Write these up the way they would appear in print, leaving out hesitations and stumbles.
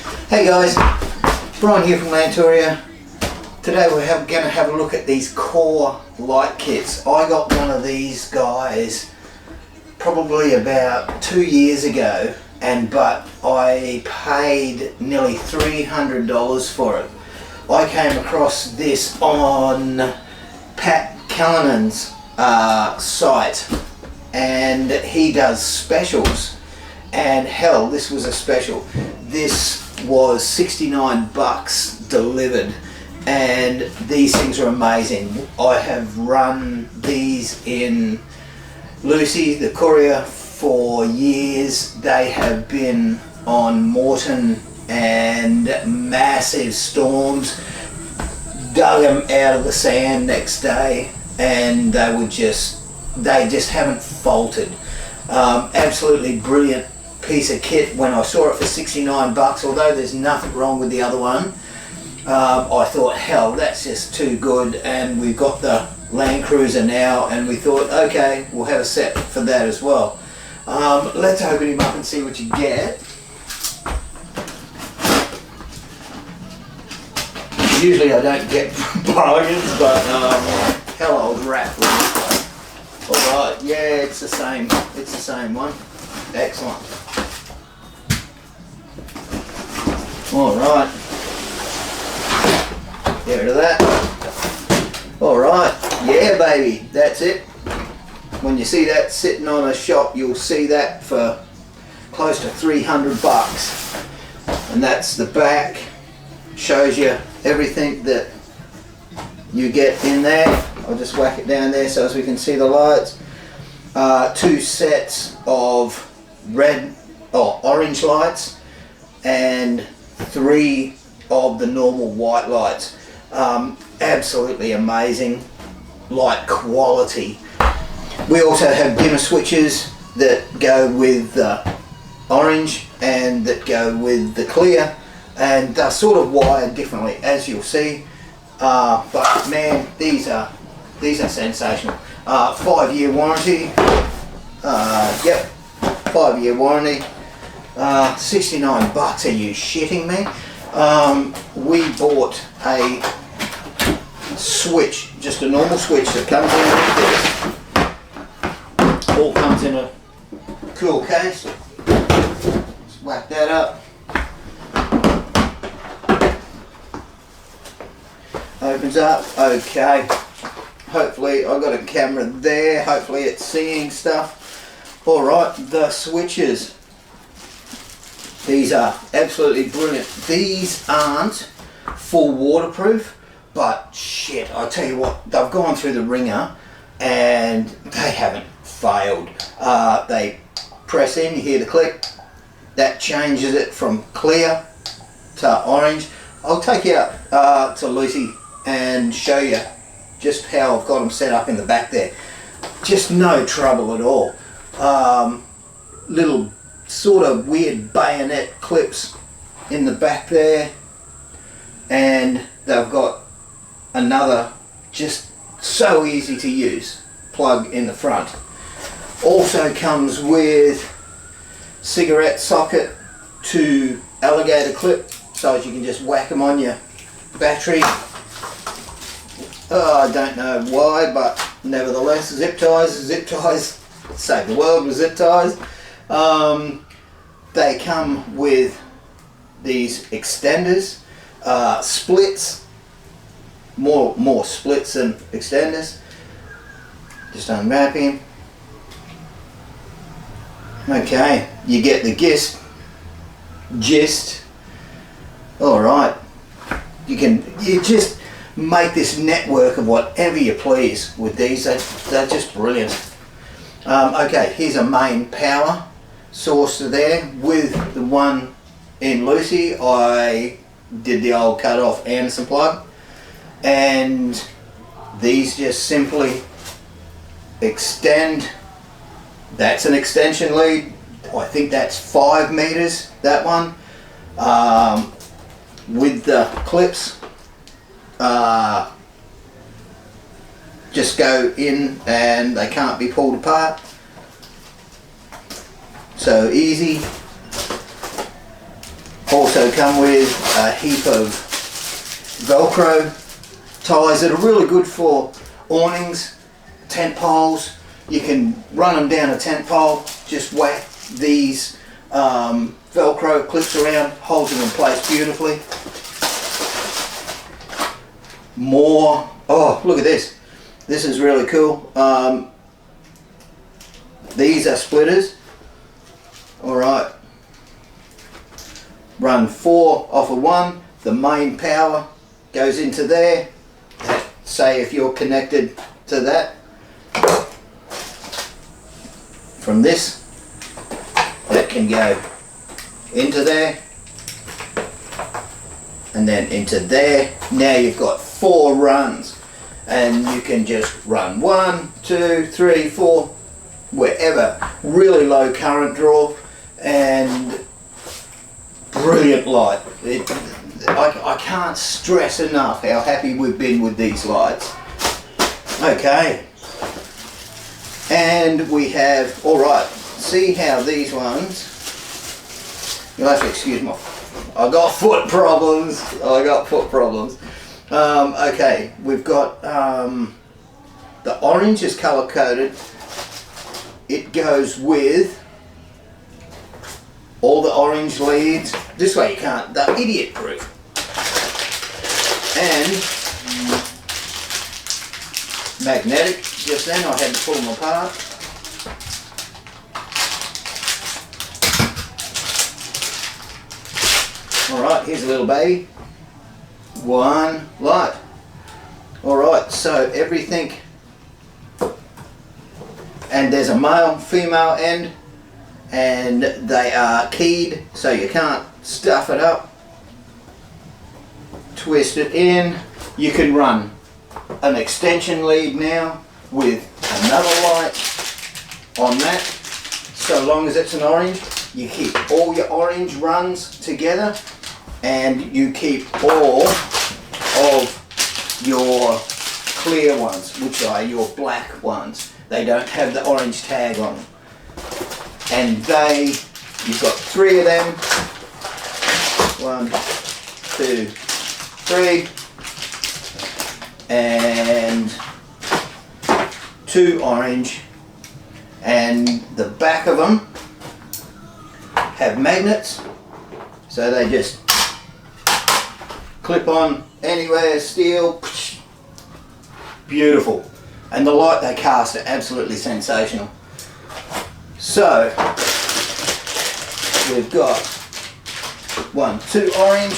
Hey guys, Brian here from Lantoria. Today we're going to have a look at these KoRR light kits. I got one of these guys probably about 2 years ago, but I paid nearly $300 for it. I came across this on Pat Callinan's site, and he does specials, and hell, this was a special. This was 69 bucks delivered, and these things are amazing. I have run these in Lucy, the KoRR, for years. They have been on Morton and massive storms, dug them out of the sand next day, and they just haven't faltered. Absolutely brilliant piece of kit. When I saw it for 69 bucks, although there's nothing wrong with the other one, I thought, hell, that's just too good. And we've got the Land Cruiser now, and we thought, okay, we'll have a set for that as well. Let's open him up and see what you get. Usually I don't get bargains, but hell, I was wrapped with this one. Alright, yeah, it's the same one. Excellent. Alright. Get rid of that. Alright, yeah baby, that's it. When you see that sitting on a shop, you'll see that for close to 300 bucks. And that's the back. Shows you everything that you get in there. I'll just whack it down there so as we can see the lights. 2 sets of orange lights and 3 of the normal white lights. Absolutely amazing light quality. We also have dimmer switches that go with the orange and that go with the clear, and they're sort of wired differently, as you'll see. But man, these are sensational. 5-year warranty. Yep, 5-year warranty. 69 bucks. Are you shitting me? We bought a switch, just a normal switch that comes in like this. All comes in a cool case. Let's whack that up. Opens up. Okay. Hopefully, I've got a camera there. Hopefully, it's seeing stuff. Alright, the switches. These are absolutely brilliant. These aren't full waterproof, but shit, I tell you what, they've gone through the ringer and they haven't failed. They press in, you hear the click, that changes it from clear to orange. I'll take you out to Lucy and show you just how I've got them set up in the back there. Just no trouble at all. Little sort of weird bayonet clips in the back there, and they've got another just so easy to use plug in the front. Also comes with cigarette socket to alligator clip, so as you can just whack them on your battery. I don't know why, but nevertheless, zip ties, save the world with zip ties. They come with these extenders, splits, more splits than extenders. Just unwrap him. Okay, you get the gist. All right, you just make this network of whatever you please with these. They're just brilliant. Okay, here's a main power source there. With the one in Lucy, I did the old cut off Anderson plug, and these just simply extend. That's an extension lead. I think that's 5 meters, that one. With the clips, just go in and they can't be pulled apart. So easy. Also come with a heap of Velcro ties that are really good for awnings, tent poles. You can run them down a tent pole, just whack these Velcro clips around, holds them in place beautifully. More, oh look at this, this is really cool. These are splitters. Alright, run 4 off of 1, the main power goes into there. Say if you're connected to that, from this, that can go into there and then into there. Now you've got 4 runs and you can just run 1, 2, 3, 4, wherever. Really low current draw and brilliant light. I can't stress enough how happy we've been with these lights. Okay, and we have, alright, see how these ones, you'll have to excuse me, I got foot problems. Okay, we've got the orange is color coded. It goes with all the orange leads. This way you can't, they're idiot proof. And magnetic, just then I had to pull them apart. Alright, here's a little baby. 1 light. Alright, so everything, and there's a male, female end, and they are keyed so you can't stuff it up. Twist it in. You can run an extension lead now with another light on that, so long as it's an orange. You keep all your orange runs together and you keep all of your clear ones, which are your black ones. They don't have the orange tag on them. And you've got 3 of them. 1, 2, 3, and 2 orange, and the back of them have magnets, so they just clip on anywhere, steel, beautiful. And the light they cast are absolutely sensational. So we've got 1, 2 orange,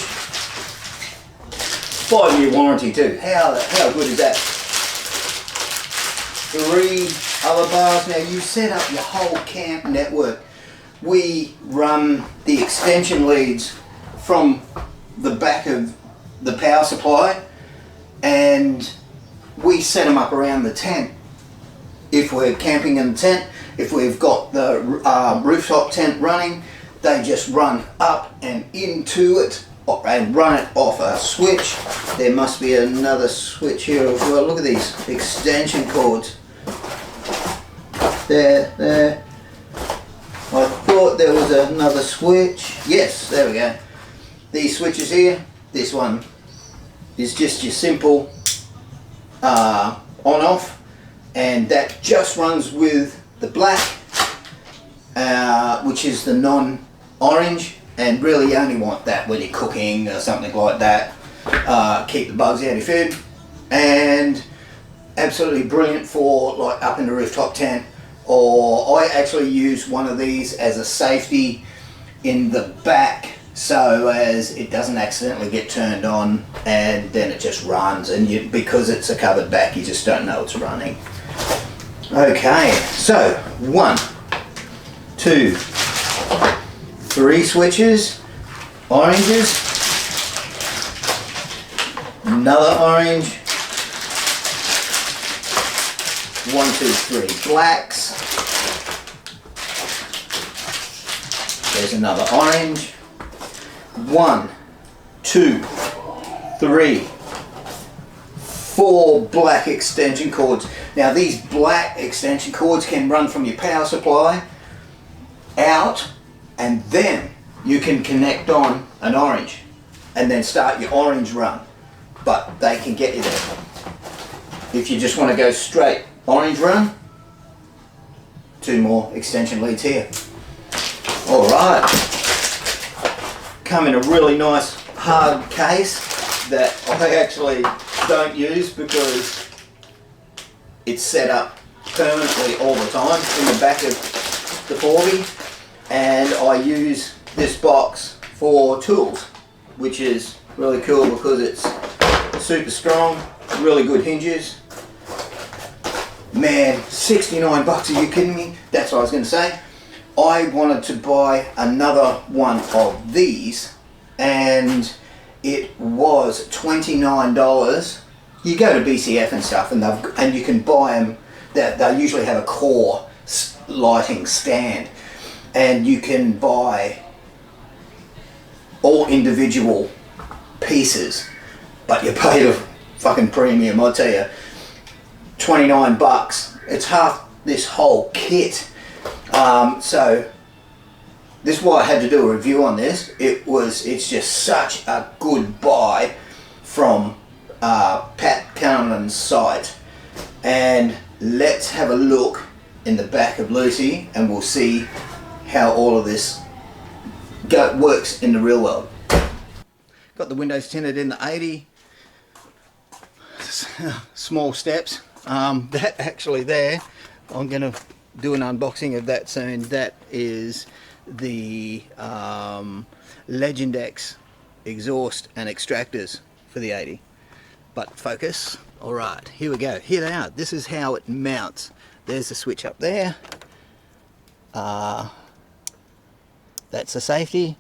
5-year warranty too. How good is that? 3 other bars. Now you set up your whole camp network. We run the extension leads from the back of the power supply and we set them up around the tent. If we're camping in the tent, if we've got the rooftop tent running, they just run up and into it and run it off a switch. There must be another switch here as well. Look at these extension cords. There. I thought there was another switch. Yes, there we go. These switches here, this one is just your simple on-off, and that just runs with the black, which is the non-orange, and really you only want that when you're cooking or something like that. Keep the bugs out of your food, and absolutely brilliant for like up in the rooftop tent. Or I actually use one of these as a safety in the back so as it doesn't accidentally get turned on and then it just runs, and because it's a covered back you just don't know it's running. Okay, so 1, 2, 3 switches, oranges, another orange, 1, 2, 3 blacks, there's another orange, 1, 2, 3, 4 black extension cords. Now these black extension cords can run from your power supply out and then you can connect on an orange and then start your orange run, but they can get you there. If you just want to go straight orange run, 2 more extension leads here. Alright, come in a really nice hard case that I actually don't use because it's set up permanently all the time in the back of the 40, and I use this box for tools, which is really cool because it's super strong, really good hinges. Man, 69 bucks, are you kidding me? That's what I was going to say. I wanted to buy another one of these and it was $29. You go to BCF and stuff and you can buy them. They usually have a KoRR lighting stand and you can buy all individual pieces, but you pay the fucking premium, I tell you. 29 bucks. It's half this whole kit. So this is why I had to do a review on this. It's just such a good buy from Pat Cunningham's site. And let's have a look in the back of Lucy and we'll see how all of this works in the real world. Got the windows tinted in the 80. Small steps. That actually there, I'm going to do an unboxing of that soon. That is the Legendex exhaust and extractors for the 80. But focus. Alright, here we go. Here they are. This is how it mounts. There's the switch up there. That's the safety.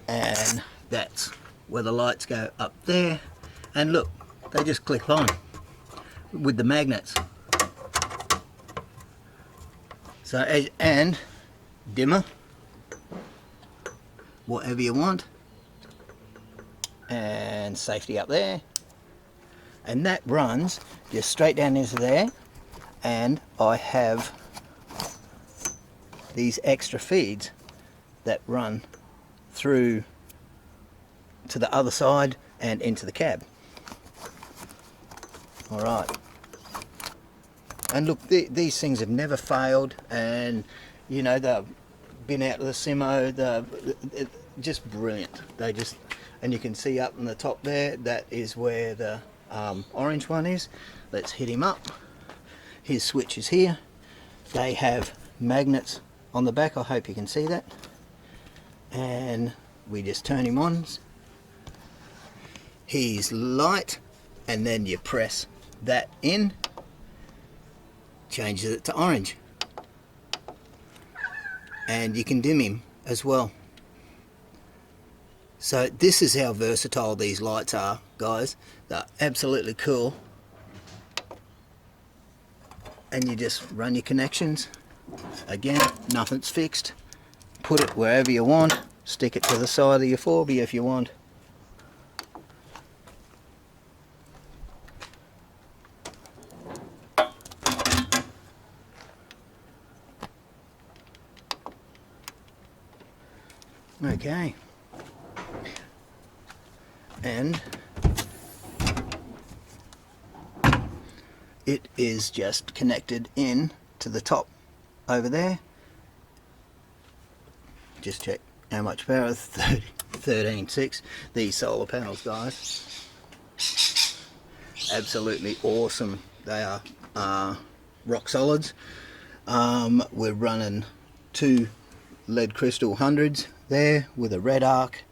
And that's where the lights go up there. And look, they just click on with the magnets. So, and dimmer, whatever you want, and safety up there, and that runs just straight down into there. And I have these extra feeds that run through to the other side and into the cab. Alright, and look, these things have never failed, and you know, they've been out of the Simo, they're just brilliant. They just, and you can see up in the top there, that is where the orange one is. Let's hit him up. His switch is here. They have magnets on the back, I hope you can see that. And we just turn him on. He's light, and then you press that in, changes it to orange, and you can dim him as well. So this is how versatile these lights are, guys. They're absolutely cool, and you just run your connections. Again, nothing's fixed. Put it wherever you want. Stick it to the side of your 4B if you want. Okay, and it is just connected in to the top over there. Just check how much power, 13.6. These solar panels, guys, absolutely awesome. They are rock solids. We're running 2 lead crystal 100s there with a red arc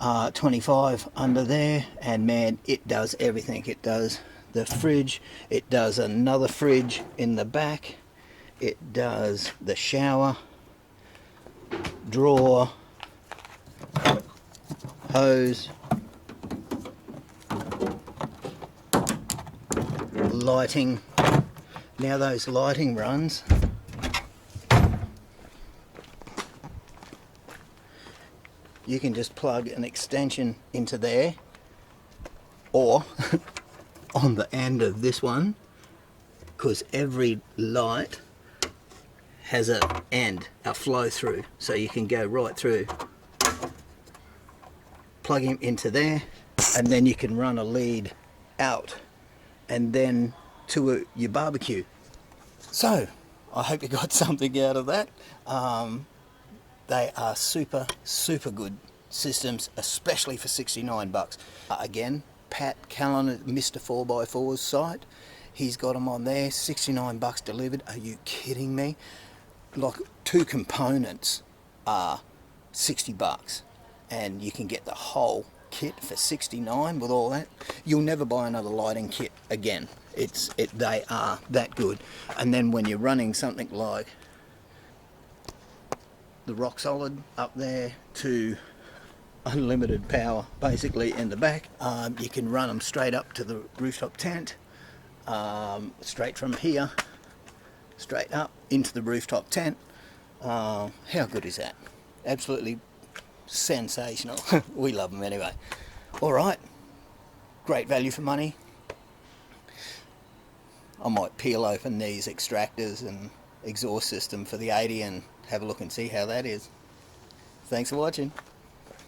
25 under there, and man, it does everything. It does the fridge, it does another fridge in the back, it does the shower, drawer, hose, lighting. Now those lighting runs, you can just plug an extension into there, or on the end of this one, because every light has a flow through, so you can go right through, plug him into there, and then you can run a lead out and then to your barbecue. So I hope you got something out of that. They are super good systems, especially for 69 bucks. Again, Pat Callan at Mr. 4x4's site, he's got them on there, 69 bucks delivered. Are you kidding me? Like, 2 components are 60 bucks and you can get the whole kit for 69 with all that. You'll never buy another lighting kit again. They are that good. And then when you're running something like the Rock Solid up there to unlimited power basically in the back, you can run them straight up to the rooftop tent, straight from here straight up into the rooftop tent. How good is that? Absolutely sensational. We love them anyway. Alright, great value for money. I might peel open these extractors and exhaust system for the 80 and have a look and see how that is. Thanks for watching.